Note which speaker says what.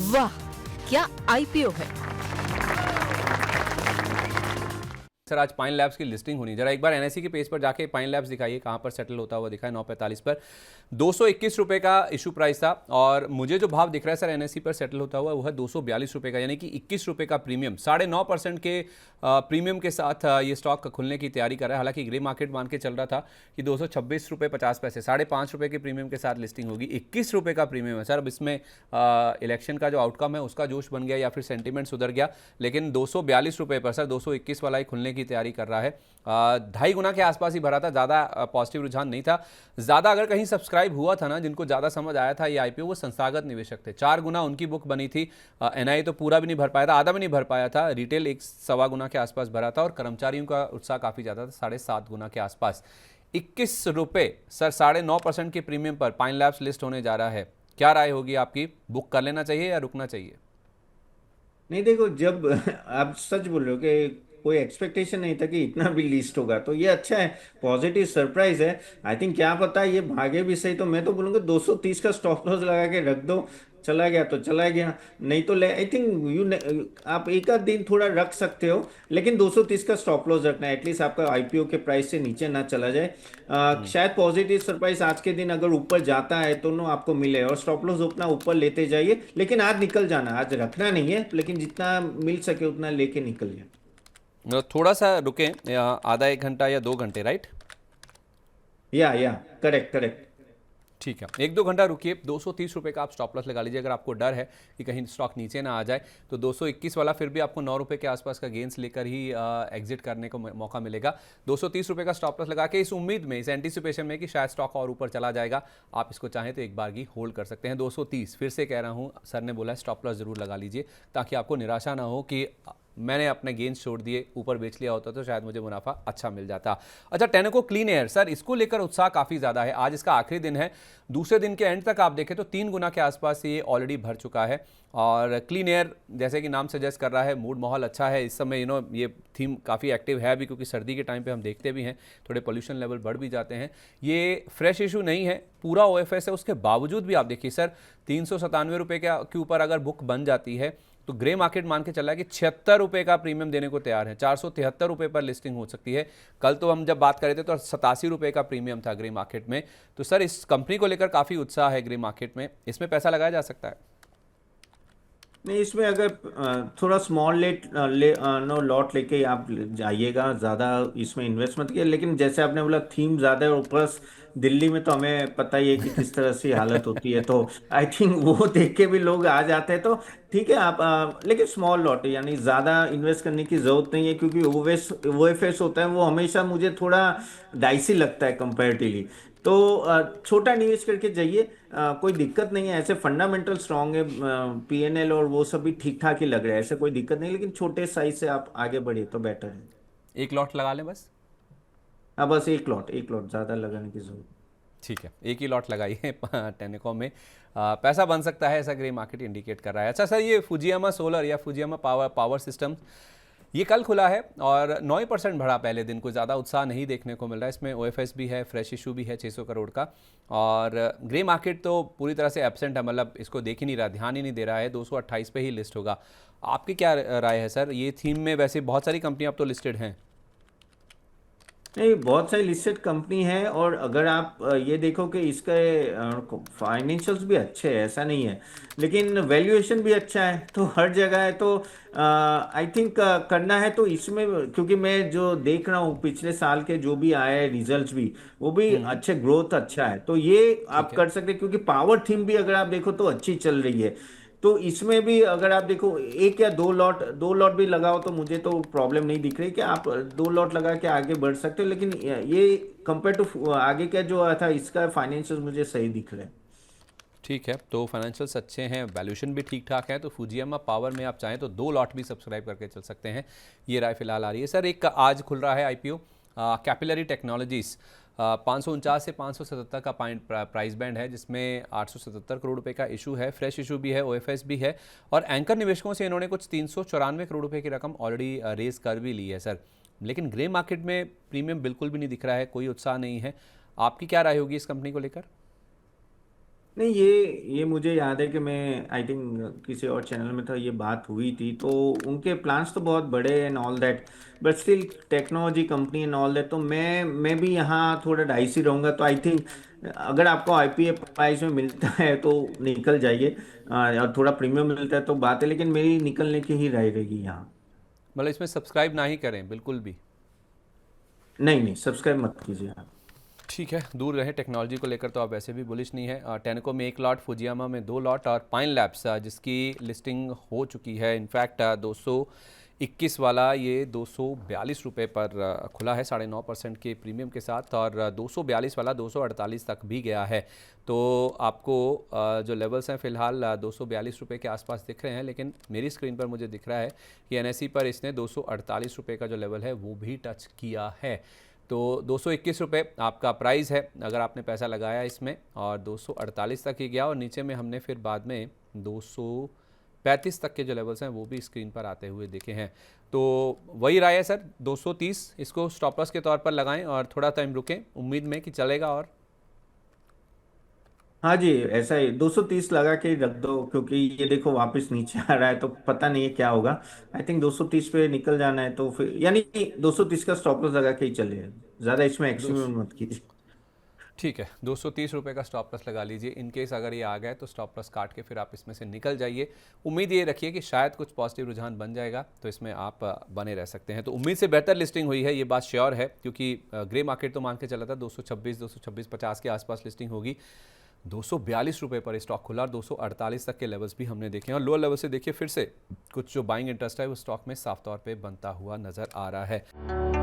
Speaker 1: वाह, क्या आईपीओ है।
Speaker 2: सर आज पाइन लैब्स की लिस्टिंग होनी, जरा एक बार एनएसई के पेज पर जाके पाइन लैब्स दिखाइए कहाँ पर सेटल होता हुआ दिखा है। 9:45 पर 221 रुपये का इशू प्राइस था और मुझे जो भाव दिख रहा है सर एनएसई पर सेटल होता हुआ वो है 242 रुपये का, यानी कि 21 रुपये का प्रीमियम, 9.5% के प्रीमियम के साथ ये स्टॉक खुलने की तैयारी कर रहा है। हालांकि ग्रे मार्केट मान के चल रहा था कि 226 रुपये 50 पैसे, 5.5 रुपये के प्रीमियम के साथ लिस्टिंग होगी। 21 रुपये का प्रीमियम है सर। अब इसमें इलेक्शन का जो आउटकम है उसका जोश बन गया या फिर सेंटीमेंट सुधर गया, लेकिन 242 रुपये पर सर 221 वाला ही खुलने की तैयारी कर रहा है। 2.5 गुना के आसपास ही भरा था, ज़्यादा पॉजिटिव रुझान नहीं था। ज़्यादा अगर कहीं सब्सक्राइब हुआ था ना, जिनको ज़्यादा समझ आया था ये आईपीओ, वो संस्थागत निवेशक थे। 4 गुना उनकी बुक बनी थी। एनआई तो पूरा भी नहीं भर पाया था, आधा भी नहीं भर पाया था। रिटेल 1.25 गुना के आसपास भरा था और कर्मचारियों का उत्साह काफ़ी ज़्यादा था, 7.5 गुना के आसपास। 21 रुपये सर 9.5% के प्रीमियम पर पाइन लैब्स लिस्ट होने जा रहा है। क्या राय होगी आपकी, बुक कर लेना चाहिए या रुकना चाहिए?
Speaker 3: नहीं देखो, जब आप सच बोल रहे हो कि कोई एक्सपेक्टेशन नहीं था कि इतना भी लिस्ट होगा, तो ये अच्छा है, पॉजिटिव सरप्राइज है। आई थिंक क्या पता ये भागे भी सही, तो मैं तो बोलूँगा 230 का स्टॉप लॉस लगा के रख दो। चला गया तो चला गया, नहीं तो ले आई थिंक आप एक आध दिन थोड़ा रख सकते हो, लेकिन 230 का स्टॉप लॉस रखना है एटलीस्ट, आपका आईपीओ के प्राइस से नीचे ना चला जाए। शायद पॉजिटिव सरप्राइज आज के दिन अगर ऊपर जाता है तो नो आपको मिले, और स्टॉप लॉस अपना ऊपर लेते जाइए, लेकिन आज निकल जाना, आज रखना नहीं है, लेकिन जितना मिल सके उतना लेके निकल जाए।
Speaker 2: थोड़ा सा रुकें, आधा 1 घंटा या 2 घंटे, राइट?
Speaker 3: या करेक्ट करेक्ट।
Speaker 2: ठीक है, 1-2 घंटा रुकिए। 230 रुपये का आप स्टॉप लॉस लगा लीजिए। अगर आपको डर है कि कहीं स्टॉक नीचे ना आ जाए तो 221 वाला फिर भी आपको 9 रुपये के आसपास का गेंस लेकर ही एग्जिट करने को मौका मिलेगा। 230 रुपये का स्टॉप लॉस लगा के इस उम्मीद में, इस एंटीसिपेशन में कि शायद स्टॉक और ऊपर चला जाएगा, आप इसको चाहें तो एक बार ही होल्ड कर सकते हैं। 230 फिर से कह रहा हूँ, सर ने बोला स्टॉप लॉस जरूर लगा लीजिए ताकि आपको निराशा ना हो कि मैंने अपने गेंस छोड़ दिए, ऊपर बेच लिया होता तो शायद मुझे मुनाफा अच्छा मिल जाता। अच्छा, टेनेको क्लीन एयर सर, इसको लेकर उत्साह काफ़ी ज़्यादा है। आज इसका आखिरी दिन है, दूसरे दिन के एंड तक आप देखें तो 3 गुना के आसपास ये ऑलरेडी भर चुका है। और क्लीन एयर जैसे कि नाम सजेस्ट कर रहा है, मूड माहौल अच्छा है इस समय। ये थीम काफ़ी एक्टिव है अभी, क्योंकि सर्दी के टाइम पे हम देखते भी हैं थोड़े पोल्यूशन लेवल बढ़ भी जाते हैं। ये फ्रेश इशू नहीं है, पूरा ओएफएस है, उसके बावजूद भी आप देखिए सर 397 रुपये के ऊपर अगर बुक बन जाती है तो ग्रे मार्केट मान के चला है कि 76 रुपये का प्रीमियम देने को तैयार है। 473 रुपये पर लिस्टिंग हो सकती है। कल तो हम जब बात कर रहे थे तो 87 रुपये का प्रीमियम था ग्रे मार्केट में। तो सर इस कंपनी को लेकर काफ़ी उत्साह है ग्रे मार्केट में, इसमें पैसा लगाया जा सकता है?
Speaker 3: नहीं, इसमें अगर थोड़ा स्मॉल नो लॉट लेके आप जाइएगा, ज़्यादा इसमें इन्वेस्टमेंट किया, लेकिन जैसे आपने बोला थीम ज़्यादा है, और प्लस दिल्ली में तो हमें पता ही है कि किस तरह से हालत होती है, तो आई थिंक वो देख के भी लोग आ जाते हैं, तो ठीक है आप लेकिन स्मॉल लॉट है, यानी ज़्यादा इन्वेस्ट करने की ज़रूरत नहीं है, क्योंकि ओएफएस होता है वो हमेशा मुझे थोड़ा डाइसी लगता है कंपेरेटिवली। तो छोटा निवेश करके जाइए, कोई दिक्कत नहीं है, ऐसे फंडामेंटल स्ट्रांग है, पीएनएल और वो सब भी ठीक ठाक ही लग रहा है, ऐसे कोई दिक्कत नहीं, लेकिन छोटे साइज से आप आगे बढ़िए तो बेटर है।
Speaker 2: एक लॉट लगा लें बस?
Speaker 3: हाँ बस एक लॉट ज़्यादा लगाने की जरूरत।
Speaker 2: ठीक है, एक ही लॉट लगाइए टेनेकॉम में। पैसा बन सकता है ऐसा ग्रे मार्केट इंडिकेट कर रहा है। अच्छा सर, ये फुजियामा सोलर या फुजियामा पावर सिस्टम, ये कल खुला है और 9% बढ़ा पहले दिन, को ज़्यादा उत्साह नहीं देखने को मिल रहा है। इसमें ओएफएस भी है, फ्रेश इशू भी है 600 करोड़ का, और ग्रे मार्केट तो पूरी तरह से एब्सेंट है, मतलब इसको देख ही नहीं रहा, ध्यान ही नहीं दे रहा है। 228 पे ही लिस्ट होगा। आपकी क्या राय है सर? ये थीम में वैसे बहुत सारी कंपनियां अब तो लिस्टेड हैं।
Speaker 3: नहीं, बहुत सारी लिस्टेड कंपनी है, और अगर आप ये देखो कि इसके फाइनेंशियल्स भी अच्छे हैं, ऐसा नहीं है, लेकिन वैल्यूएशन भी अच्छा है, तो हर जगह है, तो आई थिंक करना है तो इसमें, क्योंकि मैं जो देख रहा हूँ पिछले साल के जो भी आए हैं रिजल्ट्स भी, वो भी अच्छे, ग्रोथ अच्छा है, तो ये आप
Speaker 2: ठीक है।
Speaker 3: कर सकते हैं, क्योंकि पावर थीम भी अगर आप देखो तो अच्छी चल रही है, तो इसमें भी अगर आप देखो एक या दो लॉट भी लगाओ तो मुझे तो प्रॉब्लम नहीं दिख रही कि आप 2 लॉट लगा के आगे बढ़ सकते हो, लेकिन ये कंपेयर टू आगे का जो था इसका फाइनेंशियल मुझे सही दिख रहा है।
Speaker 2: ठीक है, तो फाइनेंशियल्स अच्छे हैं, वैल्यूएशन भी ठीक ठाक है, तो फुजियामा पावर में आप चाहें तो 2 लॉट भी सब्सक्राइब करके चल सकते हैं। ये राय फिलहाल आ रही है। सर एक आज खुल रहा है आईपीओ कैपिलरी टेक्नोलॉजीज, 549 से 577 का प्राइस बैंड है, जिसमें 877 करोड़ रुपए का इशू है, फ्रेश इशू भी है, ओएफएस भी है, और एंकर निवेशकों से इन्होंने कुछ 394 करोड़ रुपए की रकम ऑलरेडी रेज कर भी ली है सर। लेकिन ग्रे मार्केट में प्रीमियम बिल्कुल भी नहीं दिख रहा है, कोई उत्साह नहीं है। आपकी क्या राय होगी इस कंपनी को लेकर?
Speaker 3: नहीं, ये मुझे याद है कि मैं आई थिंक किसी और चैनल में था, ये बात हुई थी, तो उनके प्लान्स तो बहुत बड़े and all that, but still technology company and all that, तो मैं भी यहाँ थोड़ा डाइसी रहूँगा। तो आई थिंक अगर आपको आईपीओ प्राइस में मिलता है तो निकल जाइए, और थोड़ा प्रीमियम मिलता है तो बात है, लेकिन मेरी निकलने की ही राय रहेगी यहाँ।
Speaker 2: मतलब इसमें सब्सक्राइब ना ही करें बिल्कुल भी।
Speaker 3: नहीं नहीं, सब्सक्राइब मत कीजिए आप।
Speaker 2: ठीक है, दूर रहे टेक्नोलॉजी को लेकर, तो आप वैसे भी बुलिश नहीं है। टेनको में 1 लॉट, फुजियामा में 2 लॉट और पाइन लैब्स जिसकी लिस्टिंग हो चुकी है। इनफैक्ट 221 वाला ये 242 रुपये पर खुला है 9.5% के प्रीमियम के साथ, और 242 वाला 248 तक भी गया है। तो आपको जो लेवल्स हैं फ़िलहाल 242 रुपये के आसपास दिख रहे हैं, लेकिन मेरी स्क्रीन पर मुझे दिख रहा है कि एनएसई पर इसने 248 रुपये का जो लेवल है वो भी टच किया है। तो 221 रुपये आपका प्राइस है अगर आपने पैसा लगाया इसमें, और 248 तक ही गया, और नीचे में हमने फिर बाद में 235 तक के जो लेवल्स हैं वो भी स्क्रीन पर आते हुए देखे हैं। तो वही राय है सर, 230 इसको स्टॉप लॉस के तौर पर लगाएं और थोड़ा टाइम रुकें, उम्मीद में कि चलेगा। और
Speaker 3: हाँ जी, ऐसा ही 230 लगा के ही रख दो, क्योंकि ये देखो वापस नीचे आ रहा है तो पता नहीं है क्या होगा। आई थिंक 230 पे निकल जाना है, तो फिर यानी 230 का स्टॉप लॉस लगा के ही चले, ज्यादा इसमें
Speaker 2: दो
Speaker 3: एक्सपेरिमेंट मत कीजिए।
Speaker 2: ठीक है, 230 रुपये का स्टॉप लॉस लगा लीजिए। इन केस अगर ये आ गए तो स्टॉप लॉस काट के फिर आप इसमें से निकल जाइए। उम्मीद ये रखिए कि शायद कुछ पॉजिटिव रुझान बन जाएगा तो इसमें आप बने रह सकते हैं। तो उम्मीद से बेहतर लिस्टिंग हुई है, ये बात श्योर है, क्योंकि ग्रे मार्केट तो मान के चला था 226-50 के आसपास लिस्टिंग होगी। 242 रुपये पर स्टॉक खुला और 248 तक के लेवल्स भी हमने देखे हैं, और लोअर लेवल से देखिए फिर से कुछ जो बाइंग इंटरेस्ट है वो स्टॉक में साफ तौर पे बनता हुआ नजर आ रहा है।